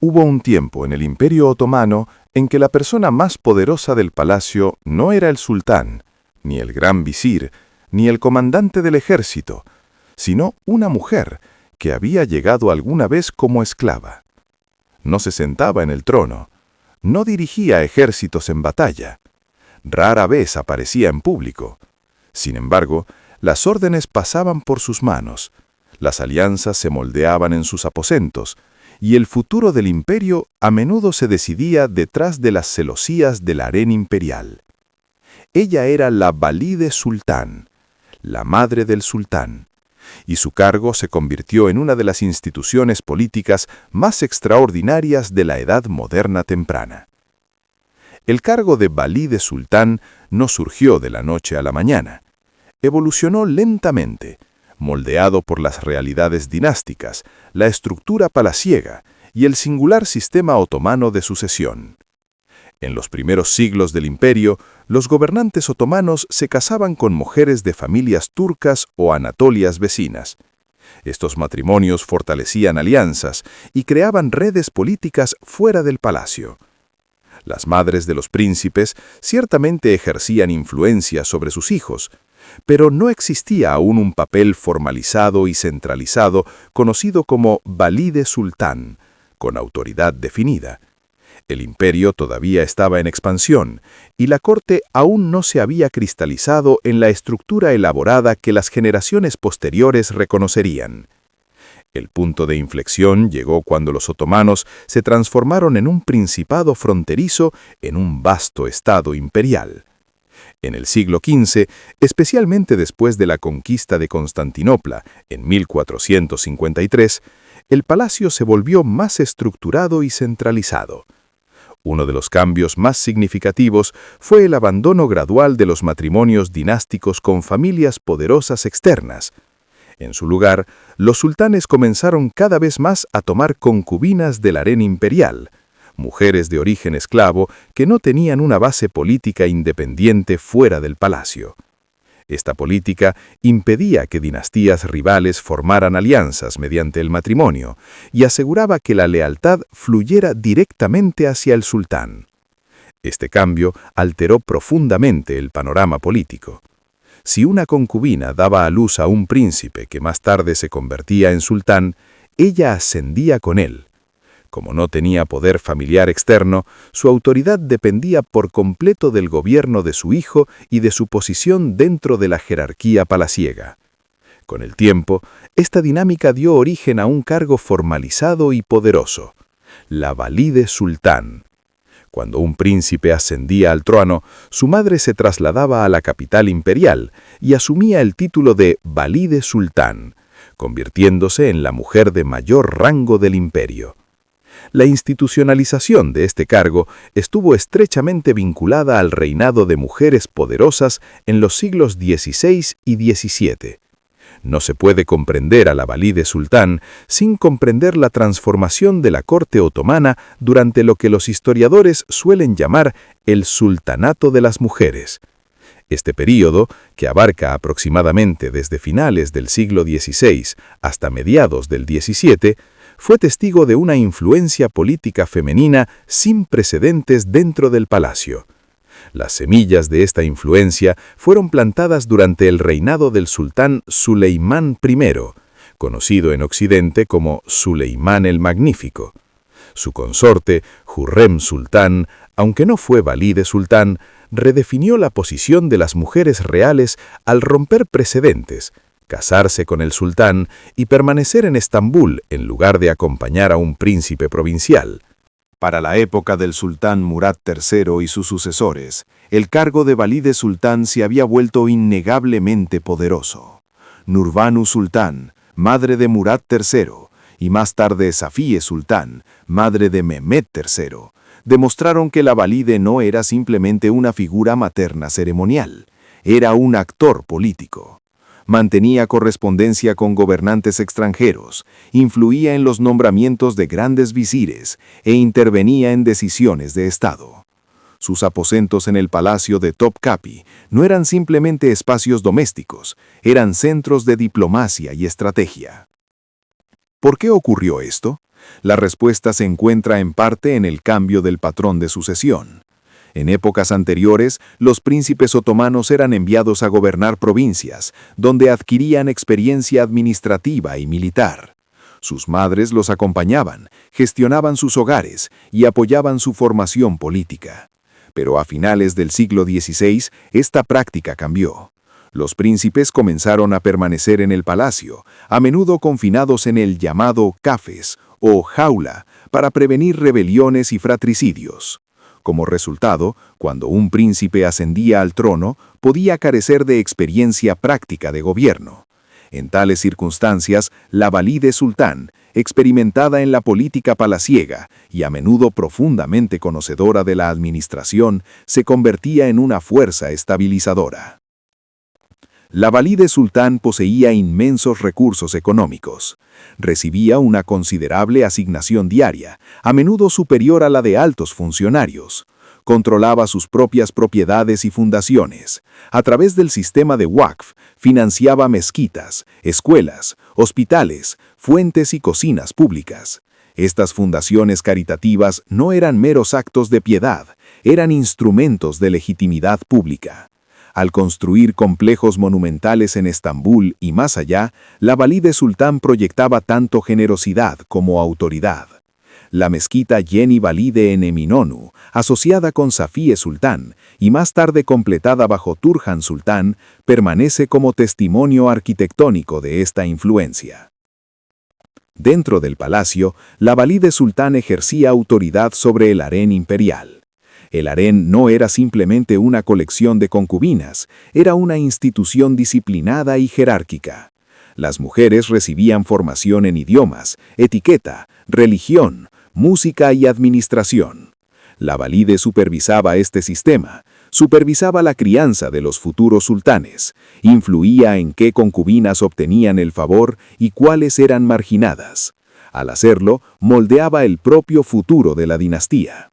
Hubo un tiempo en el Imperio Otomano en que la persona más poderosa del palacio no era el sultán, ni el gran visir, ni el comandante del ejército, sino una mujer que había llegado alguna vez como esclava. No se sentaba en el trono, no dirigía ejércitos en batalla, rara vez aparecía en público. Sin embargo, las órdenes pasaban por sus manos, las alianzas se moldeaban en sus aposentos, y el futuro del imperio a menudo se decidía detrás de las celosías del harén imperial. Ella era la Valide Sultán, la madre del sultán, y su cargo se convirtió en una de las instituciones políticas más extraordinarias de la edad moderna temprana. El cargo de Valide Sultán no surgió de la noche a la mañana. Evolucionó lentamente, moldeado por las realidades dinásticas, la estructura palaciega y el singular sistema otomano de sucesión. En los primeros siglos del imperio, los gobernantes otomanos se casaban con mujeres de familias turcas o anatolias vecinas. Estos matrimonios fortalecían alianzas y creaban redes políticas fuera del palacio. Las madres de los príncipes ciertamente ejercían influencia sobre sus hijos, pero no existía aún un papel formalizado y centralizado conocido como Valide Sultán, con autoridad definida. El imperio todavía estaba en expansión, y la corte aún no se había cristalizado en la estructura elaborada que las generaciones posteriores reconocerían. El punto de inflexión llegó cuando los otomanos se transformaron en un principado fronterizo en un vasto estado imperial. En el siglo XV, especialmente después de la conquista de Constantinopla en 1453, el palacio se volvió más estructurado y centralizado. Uno de los cambios más significativos fue el abandono gradual de los matrimonios dinásticos con familias poderosas externas. En su lugar, los sultanes comenzaron cada vez más a tomar concubinas del harén imperial, mujeres de origen esclavo que no tenían una base política independiente fuera del palacio. Esta política impedía que dinastías rivales formaran alianzas mediante el matrimonio y aseguraba que la lealtad fluyera directamente hacia el sultán. Este cambio alteró profundamente el panorama político. Si una concubina daba a luz a un príncipe que más tarde se convertía en sultán, ella ascendía con él. Como no tenía poder familiar externo, su autoridad dependía por completo del gobierno de su hijo y de su posición dentro de la jerarquía palaciega. Con el tiempo, esta dinámica dio origen a un cargo formalizado y poderoso, la Valide Sultán. Cuando un príncipe ascendía al trono, su madre se trasladaba a la capital imperial y asumía el título de Valide Sultán, convirtiéndose en la mujer de mayor rango del imperio. La institucionalización de este cargo estuvo estrechamente vinculada al reinado de mujeres poderosas en los siglos XVI y XVII. No se puede comprender a la Valide Sultán sin comprender la transformación de la corte otomana durante lo que los historiadores suelen llamar el sultanato de las mujeres. Este período, que abarca aproximadamente desde finales del siglo XVI hasta mediados del XVII, fue testigo de una influencia política femenina sin precedentes dentro del palacio. Las semillas de esta influencia fueron plantadas durante el reinado del sultán Suleimán I, conocido en Occidente como Suleimán el Magnífico. Su consorte, Hurrem Sultán, aunque no fue Valide Sultán, redefinió la posición de las mujeres reales al romper precedentes, casarse con el sultán y permanecer en Estambul en lugar de acompañar a un príncipe provincial. Para la época del sultán Murad III y sus sucesores, el cargo de Valide Sultán se había vuelto innegablemente poderoso. Nurbanu Sultán, madre de Murad III, y más tarde Safiye Sultán, madre de Mehmed III, demostraron que la Valide no era simplemente una figura materna ceremonial, era un actor político. Mantenía correspondencia con gobernantes extranjeros, influía en los nombramientos de grandes visires e intervenía en decisiones de Estado. Sus aposentos en el palacio de Topkapi no eran simplemente espacios domésticos, eran centros de diplomacia y estrategia. ¿Por qué ocurrió esto? La respuesta se encuentra en parte en el cambio del patrón de sucesión. En épocas anteriores, los príncipes otomanos eran enviados a gobernar provincias, donde adquirían experiencia administrativa y militar. Sus madres los acompañaban, gestionaban sus hogares y apoyaban su formación política. Pero a finales del siglo XVI, esta práctica cambió. Los príncipes comenzaron a permanecer en el palacio, a menudo confinados en el llamado cafés o jaula, para prevenir rebeliones y fratricidios. Como resultado, cuando un príncipe ascendía al trono, podía carecer de experiencia práctica de gobierno. En tales circunstancias, la valide sultán, experimentada en la política palaciega y a menudo profundamente conocedora de la administración, se convertía en una fuerza estabilizadora. La valide sultán poseía inmensos recursos económicos. Recibía una considerable asignación diaria, a menudo superior a la de altos funcionarios. Controlaba sus propias propiedades y fundaciones. A través del sistema de Waqf, financiaba mezquitas, escuelas, hospitales, fuentes y cocinas públicas. Estas fundaciones caritativas no eran meros actos de piedad, eran instrumentos de legitimidad pública. Al construir complejos monumentales en Estambul y más allá, la valide sultán proyectaba tanto generosidad como autoridad. La mezquita Yeni Valide en Eminonu, asociada con Safiye Sultán y más tarde completada bajo Turhan Sultán, permanece como testimonio arquitectónico de esta influencia. Dentro del palacio, la valide sultán ejercía autoridad sobre el harén imperial. El harén no era simplemente una colección de concubinas, era una institución disciplinada y jerárquica. Las mujeres recibían formación en idiomas, etiqueta, religión, música y administración. La valide supervisaba este sistema, supervisaba la crianza de los futuros sultanes, influía en qué concubinas obtenían el favor y cuáles eran marginadas. Al hacerlo, moldeaba el propio futuro de la dinastía.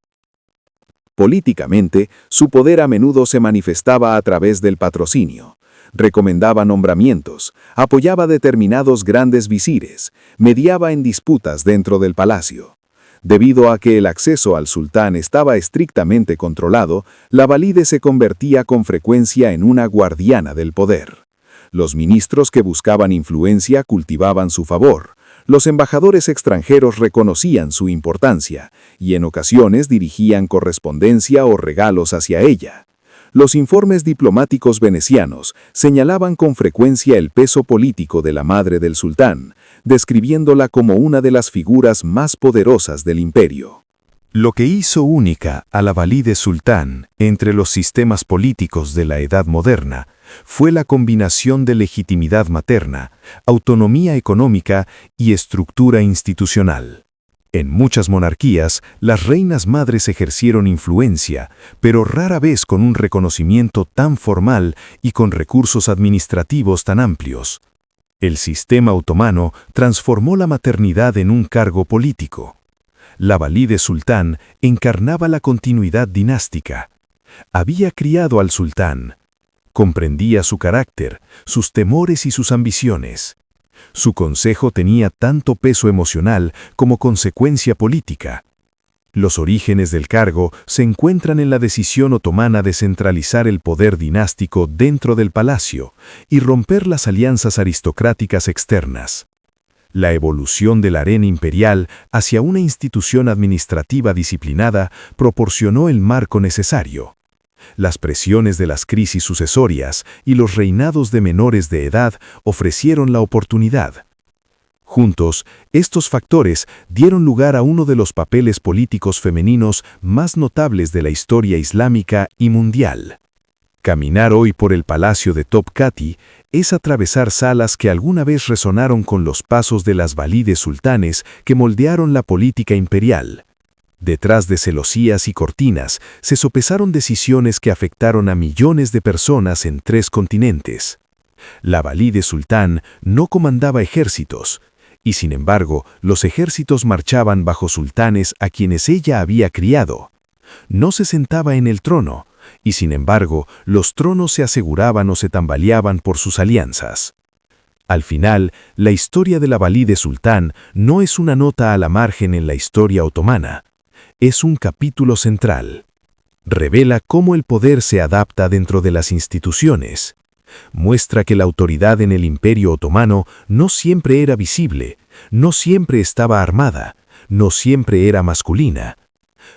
Políticamente, su poder a menudo se manifestaba a través del patrocinio. Recomendaba nombramientos, apoyaba determinados grandes visires, mediaba en disputas dentro del palacio. Debido a que el acceso al sultán estaba estrictamente controlado, la valide se convertía con frecuencia en una guardiana del poder. Los ministros que buscaban influencia cultivaban su favor. Los embajadores extranjeros reconocían su importancia y en ocasiones dirigían correspondencia o regalos hacia ella. Los informes diplomáticos venecianos señalaban con frecuencia el peso político de la madre del sultán, describiéndola como una de las figuras más poderosas del imperio. Lo que hizo única a la valide sultán entre los sistemas políticos de la Edad Moderna fue la combinación de legitimidad materna, autonomía económica y estructura institucional. En muchas monarquías, las reinas madres ejercieron influencia, pero rara vez con un reconocimiento tan formal y con recursos administrativos tan amplios. El sistema otomano transformó la maternidad en un cargo político. La valide sultán encarnaba la continuidad dinástica. Había criado al sultán. Comprendía su carácter, sus temores y sus ambiciones. Su consejo tenía tanto peso emocional como consecuencia política. Los orígenes del cargo se encuentran en la decisión otomana de centralizar el poder dinástico dentro del palacio y romper las alianzas aristocráticas externas. La evolución del harén imperial hacia una institución administrativa disciplinada proporcionó el marco necesario. Las presiones de las crisis sucesorias y los reinados de menores de edad ofrecieron la oportunidad. Juntos, estos factores dieron lugar a uno de los papeles políticos femeninos más notables de la historia islámica y mundial. Caminar hoy por el palacio de Topkapı es atravesar salas que alguna vez resonaron con los pasos de las valides sultanes que moldearon la política imperial. Detrás de celosías y cortinas se sopesaron decisiones que afectaron a millones de personas en 3 continentes. La valide sultán no comandaba ejércitos, y sin embargo, los ejércitos marchaban bajo sultanes a quienes ella había criado. No se sentaba en el trono, y sin embargo, los tronos se aseguraban o se tambaleaban por sus alianzas. Al final, la historia de la Valide Sultán no es una nota a la margen en la historia otomana. Es un capítulo central. Revela cómo el poder se adapta dentro de las instituciones. Muestra que la autoridad en el Imperio Otomano no siempre era visible, no siempre estaba armada, no siempre era masculina.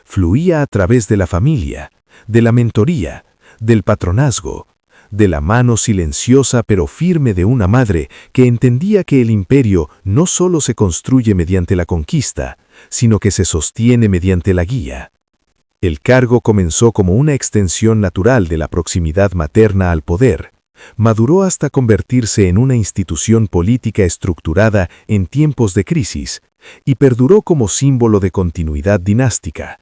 Fluía a través de la familia, de la mentoría, del patronazgo, de la mano silenciosa pero firme de una madre que entendía que el imperio no solo se construye mediante la conquista, sino que se sostiene mediante la guía. El cargo comenzó como una extensión natural de la proximidad materna al poder, maduró hasta convertirse en una institución política estructurada en tiempos de crisis y perduró como símbolo de continuidad dinástica.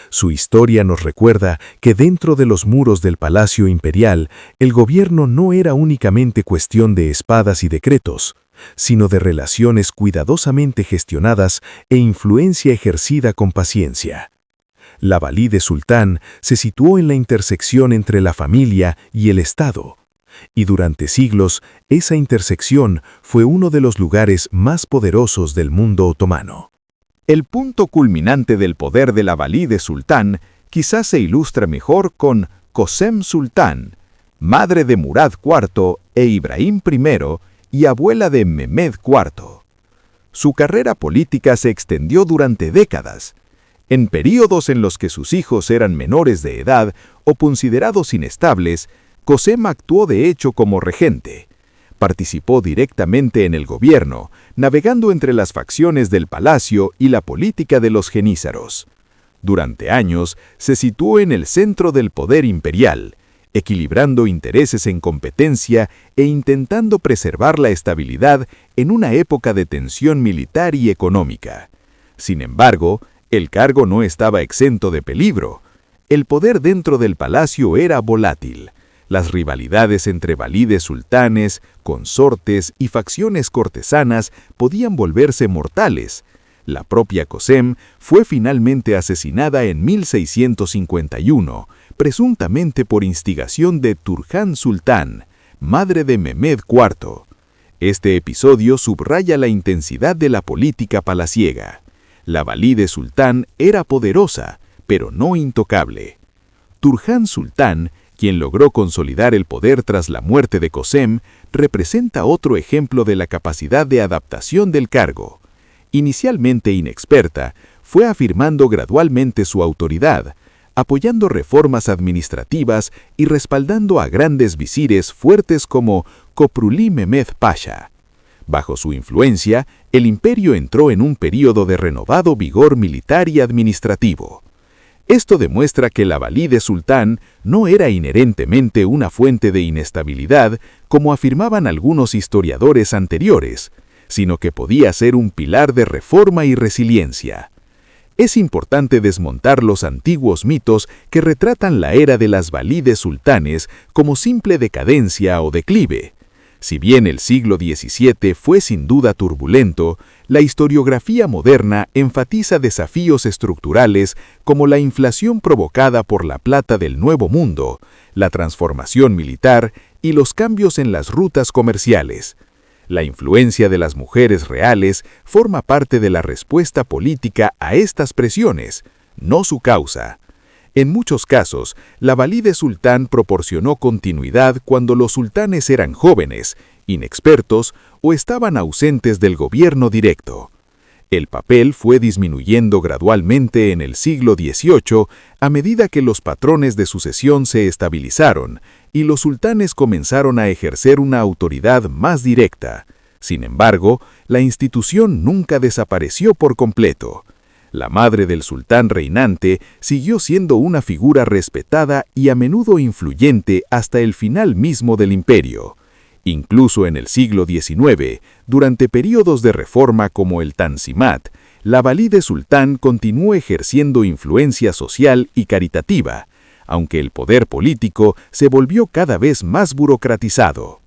Su historia nos recuerda que dentro de los muros del Palacio Imperial, el gobierno no era únicamente cuestión de espadas y decretos, sino de relaciones cuidadosamente gestionadas e influencia ejercida con paciencia. La Valide Sultán se situó en la intersección entre la familia y el Estado, y durante siglos esa intersección fue uno de los lugares más poderosos del mundo otomano. El punto culminante del poder de la Valide Sultán quizás se ilustra mejor con Kösem Sultán, madre de Murad IV e Ibrahim I y abuela de Mehmed IV. Su carrera política se extendió durante décadas. En períodos en los que sus hijos eran menores de edad o considerados inestables, Kösem actuó de hecho como regente. Participó directamente en el gobierno, navegando entre las facciones del palacio y la política de los genízaros. Durante años se situó en el centro del poder imperial, equilibrando intereses en competencia e intentando preservar la estabilidad en una época de tensión militar y económica. Sin embargo, el cargo no estaba exento de peligro. El poder dentro del palacio era volátil. Las rivalidades entre valides sultanes, consortes y facciones cortesanas podían volverse mortales. La propia Kösem fue finalmente asesinada en 1651, presuntamente por instigación de Turhan Sultán, madre de Mehmed IV. Este episodio subraya la intensidad de la política palaciega. La Valide Sultán era poderosa, pero no intocable. Turhan Sultán, quien logró consolidar el poder tras la muerte de Kösem, representa otro ejemplo de la capacidad de adaptación del cargo. Inicialmente inexperta, fue afirmando gradualmente su autoridad, apoyando reformas administrativas y respaldando a grandes visires fuertes como Köprülü Mehmed Pasha. Bajo su influencia, el imperio entró en un período de renovado vigor militar y administrativo. Esto demuestra que la Valide Sultán no era inherentemente una fuente de inestabilidad, como afirmaban algunos historiadores anteriores, sino que podía ser un pilar de reforma y resiliencia. Es importante desmontar los antiguos mitos que retratan la era de las Valides sultanes como simple decadencia o declive. Si bien el siglo XVII fue sin duda turbulento, la historiografía moderna enfatiza desafíos estructurales como la inflación provocada por la plata del Nuevo Mundo, la transformación militar y los cambios en las rutas comerciales. La influencia de las mujeres reales forma parte de la respuesta política a estas presiones, no su causa. En muchos casos, la Valide Sultán proporcionó continuidad cuando los sultanes eran jóvenes, inexpertos o estaban ausentes del gobierno directo. El papel fue disminuyendo gradualmente en el siglo XVIII a medida que los patrones de sucesión se estabilizaron y los sultanes comenzaron a ejercer una autoridad más directa. Sin embargo, la institución nunca desapareció por completo. La madre del sultán reinante siguió siendo una figura respetada y a menudo influyente hasta el final mismo del imperio. Incluso en el siglo XIX, durante períodos de reforma como el Tanzimat, la Valide Sultán continuó ejerciendo influencia social y caritativa, aunque el poder político se volvió cada vez más burocratizado.